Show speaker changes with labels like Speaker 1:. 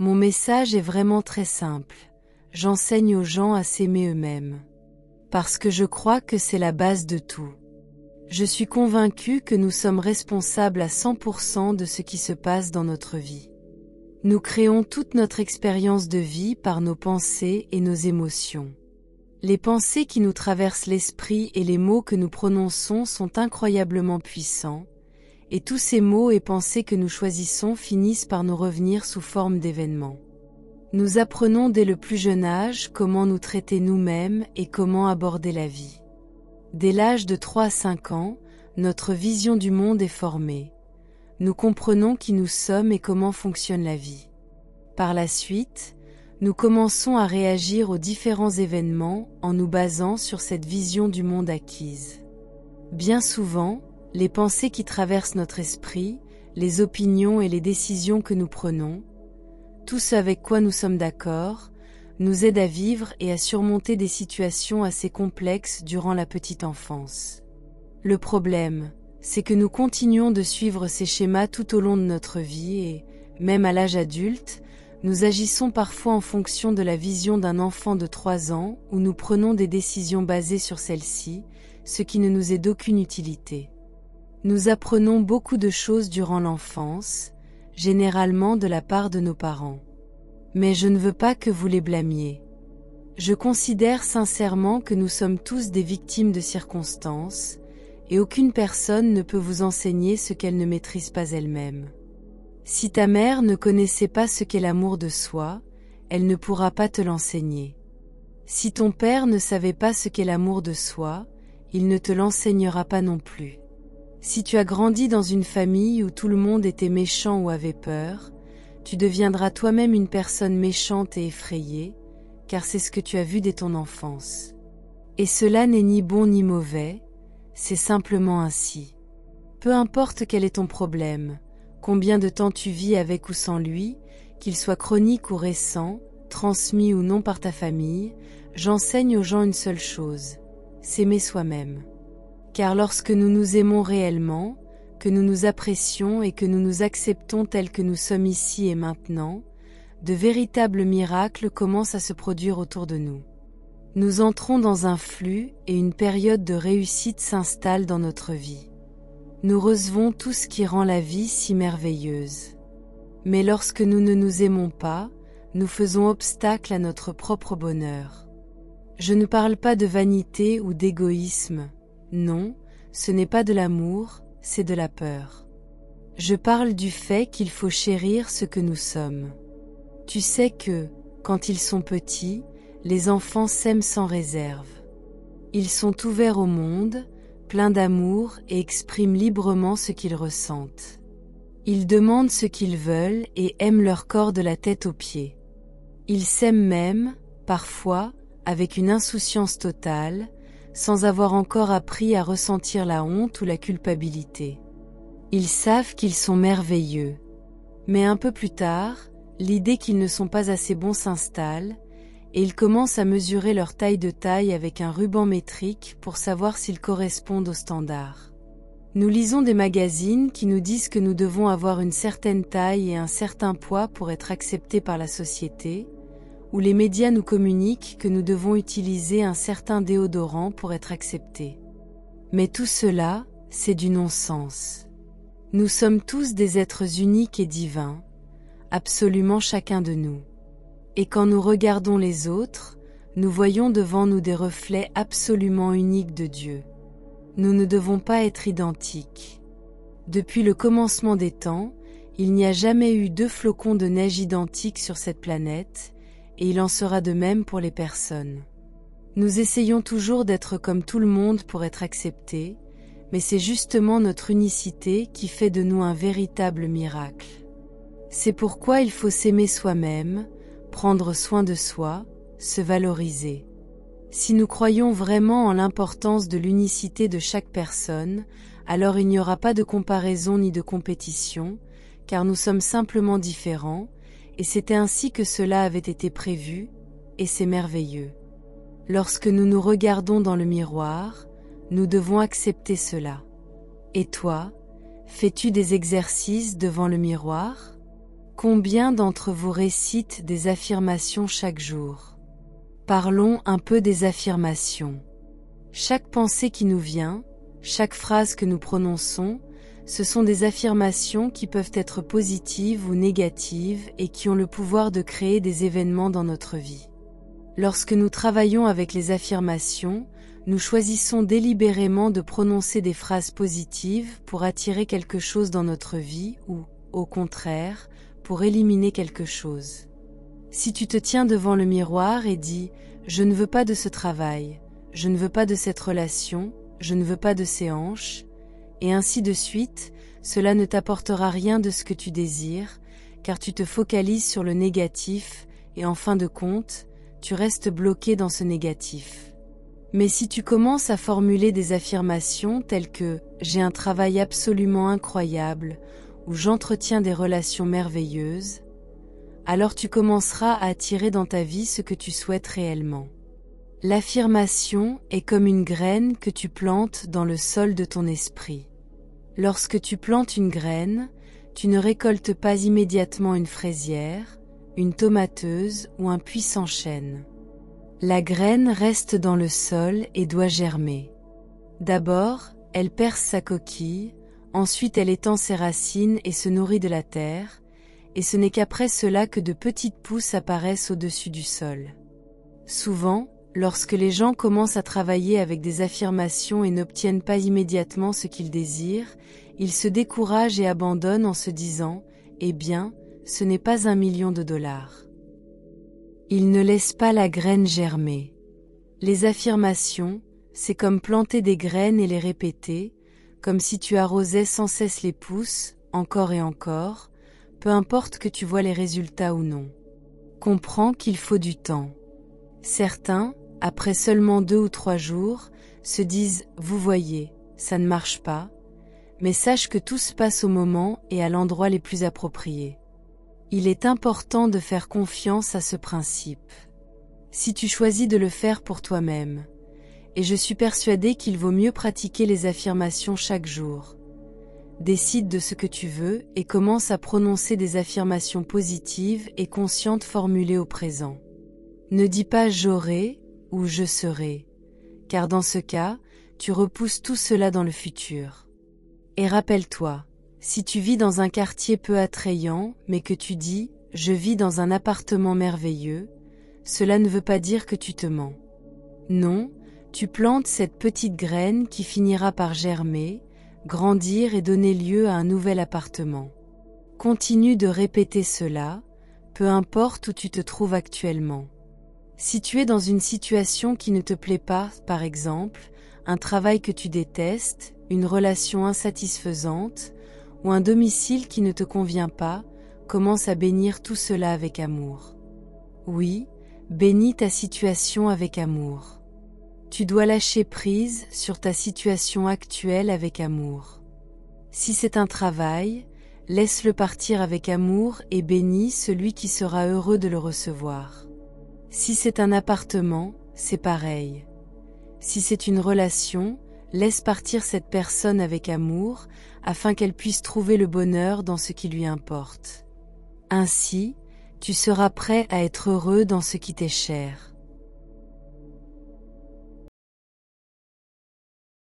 Speaker 1: Mon message est vraiment très simple. J'enseigne aux gens à s'aimer eux-mêmes. Parce que je crois que c'est la base de tout. Je suis convaincue que nous sommes responsables à 100% de ce qui se passe dans notre vie. Nous créons toute notre expérience de vie par nos pensées et nos émotions. Les pensées qui nous traversent l'esprit et les mots que nous prononçons sont incroyablement puissants, et tous ces mots et pensées que nous choisissons finissent par nous revenir sous forme d'événements. Nous apprenons dès le plus jeune âge comment nous traiter nous-mêmes et comment aborder la vie. Dès l'âge de 3 à 5 ans, notre vision du monde est formée. Nous comprenons qui nous sommes et comment fonctionne la vie. Par la suite, nous commençons à réagir aux différents événements en nous basant sur cette vision du monde acquise. Bien souvent, les pensées qui traversent notre esprit, les opinions et les décisions que nous prenons, tout ce avec quoi nous sommes d'accord, nous aident à vivre et à surmonter des situations assez complexes durant la petite enfance. Le problème, c'est que nous continuons de suivre ces schémas tout au long de notre vie et, même à l'âge adulte, nous agissons parfois en fonction de la vision d'un enfant de 3 ans où nous prenons des décisions basées sur celle-ci, ce qui ne nous est d'aucune utilité. Nous apprenons beaucoup de choses durant l'enfance, généralement de la part de nos parents. Mais je ne veux pas que vous les blâmiez. Je considère sincèrement que nous sommes tous des victimes de circonstances, et aucune personne ne peut vous enseigner ce qu'elle ne maîtrise pas elle-même. Si ta mère ne connaissait pas ce qu'est l'amour de soi, elle ne pourra pas te l'enseigner. Si ton père ne savait pas ce qu'est l'amour de soi, il ne te l'enseignera pas non plus. Si tu as grandi dans une famille où tout le monde était méchant ou avait peur, tu deviendras toi-même une personne méchante et effrayée, car c'est ce que tu as vu dès ton enfance. Et cela n'est ni bon ni mauvais, c'est simplement ainsi. Peu importe quel est ton problème, combien de temps tu vis avec ou sans lui, qu'il soit chronique ou récent, transmis ou non par ta famille, j'enseigne aux gens une seule chose, s'aimer soi-même. Car lorsque nous nous aimons réellement, que nous nous apprécions et que nous nous acceptons tels que nous sommes ici et maintenant, de véritables miracles commencent à se produire autour de nous. Nous entrons dans un flux et une période de réussite s'installe dans notre vie. Nous recevons tout ce qui rend la vie si merveilleuse. Mais lorsque nous ne nous aimons pas, nous faisons obstacle à notre propre bonheur. Je ne parle pas de vanité ou d'égoïsme, non, ce n'est pas de l'amour, c'est de la peur. Je parle du fait qu'il faut chérir ce que nous sommes. Tu sais que, quand ils sont petits, les enfants s'aiment sans réserve. Ils sont ouverts au monde, pleins d'amour et expriment librement ce qu'ils ressentent. Ils demandent ce qu'ils veulent et aiment leur corps de la tête aux pieds. Ils s'aiment même, parfois, avec une insouciance totale, sans avoir encore appris à ressentir la honte ou la culpabilité. Ils savent qu'ils sont merveilleux. Mais un peu plus tard, l'idée qu'ils ne sont pas assez bons s'installe, et ils commencent à mesurer leur taille de taille avec un ruban métrique pour savoir s'ils correspondent aux standards. Nous lisons des magazines qui nous disent que nous devons avoir une certaine taille et un certain poids pour être acceptés par la société, ou les médias nous communiquent que nous devons utiliser un certain déodorant pour être acceptés. Mais tout cela, c'est du non-sens. Nous sommes tous des êtres uniques et divins, absolument chacun de nous. Et quand nous regardons les autres, nous voyons devant nous des reflets absolument uniques de Dieu. Nous ne devons pas être identiques. Depuis le commencement des temps, il n'y a jamais eu 2 flocons de neige identiques sur cette planète, et il en sera de même pour les personnes. Nous essayons toujours d'être comme tout le monde pour être acceptés, mais c'est justement notre unicité qui fait de nous un véritable miracle. C'est pourquoi il faut s'aimer soi-même, prendre soin de soi, se valoriser. Si nous croyons vraiment en l'importance de l'unicité de chaque personne, alors il n'y aura pas de comparaison ni de compétition, car nous sommes simplement différents, et c'était ainsi que cela avait été prévu, et c'est merveilleux. Lorsque nous nous regardons dans le miroir, nous devons accepter cela. Et toi, fais-tu des exercices devant le miroir ? Combien d'entre vous récitent des affirmations chaque jour? Parlons un peu des affirmations. Chaque pensée qui nous vient, chaque phrase que nous prononçons, ce sont des affirmations qui peuvent être positives ou négatives et qui ont le pouvoir de créer des événements dans notre vie. Lorsque nous travaillons avec les affirmations, nous choisissons délibérément de prononcer des phrases positives pour attirer quelque chose dans notre vie ou, au contraire, pour éliminer quelque chose. Si tu te tiens devant le miroir et dis « Je ne veux pas de ce travail, je ne veux pas de cette relation, je ne veux pas de ces hanches », et ainsi de suite, cela ne t'apportera rien de ce que tu désires, car tu te focalises sur le négatif et en fin de compte, tu restes bloqué dans ce négatif. Mais si tu commences à formuler des affirmations telles que « J'ai un travail absolument incroyable » ou « J'entretiens des relations merveilleuses », alors tu commenceras à attirer dans ta vie ce que tu souhaites réellement. L'affirmation est comme une graine que tu plantes dans le sol de ton esprit. Lorsque tu plantes une graine, tu ne récoltes pas immédiatement une fraisière, une tomateuse ou un puissant chêne. La graine reste dans le sol et doit germer. D'abord, elle perce sa coquille, ensuite elle étend ses racines et se nourrit de la terre, et ce n'est qu'après cela que de petites pousses apparaissent au-dessus du sol. Souvent, lorsque les gens commencent à travailler avec des affirmations et n'obtiennent pas immédiatement ce qu'ils désirent, ils se découragent et abandonnent en se disant « Eh bien, ce n'est pas $1 million. » Ils ne laissent pas la graine germer. Les affirmations, c'est comme planter des graines et les répéter, comme si tu arrosais sans cesse les pousses, encore et encore, peu importe que tu vois les résultats ou non. Comprends qu'il faut du temps. Certains, après seulement 2 ou 3 jours, se disent « Vous voyez, ça ne marche pas », mais sache que tout se passe au moment et à l'endroit les plus appropriés. Il est important de faire confiance à ce principe. Si tu choisis de le faire pour toi-même, et je suis persuadée qu'il vaut mieux pratiquer les affirmations chaque jour. Décide de ce que tu veux et commence à prononcer des affirmations positives et conscientes formulées au présent. Ne dis pas « j'aurai » ou « je serai », car dans ce cas, tu repousses tout cela dans le futur. Et rappelle-toi, si tu vis dans un quartier peu attrayant, mais que tu dis « je vis dans un appartement merveilleux », cela ne veut pas dire que tu te mens. Non, tu plantes cette petite graine qui finira par germer, grandir et donner lieu à un nouvel appartement. Continue de répéter cela, peu importe où tu te trouves actuellement. Si tu es dans une situation qui ne te plaît pas, par exemple, un travail que tu détestes, une relation insatisfaisante, ou un domicile qui ne te convient pas, commence à bénir tout cela avec amour. Oui, bénis ta situation avec amour. Tu dois lâcher prise sur ta situation actuelle avec amour. Si c'est un travail, laisse-le partir avec amour et bénis celui qui sera heureux de le recevoir. Si c'est un appartement, c'est pareil. Si c'est une relation, laisse partir cette personne avec amour, afin qu'elle puisse trouver le bonheur dans ce qui lui importe. Ainsi, tu seras prêt à être heureux dans ce qui t'est cher.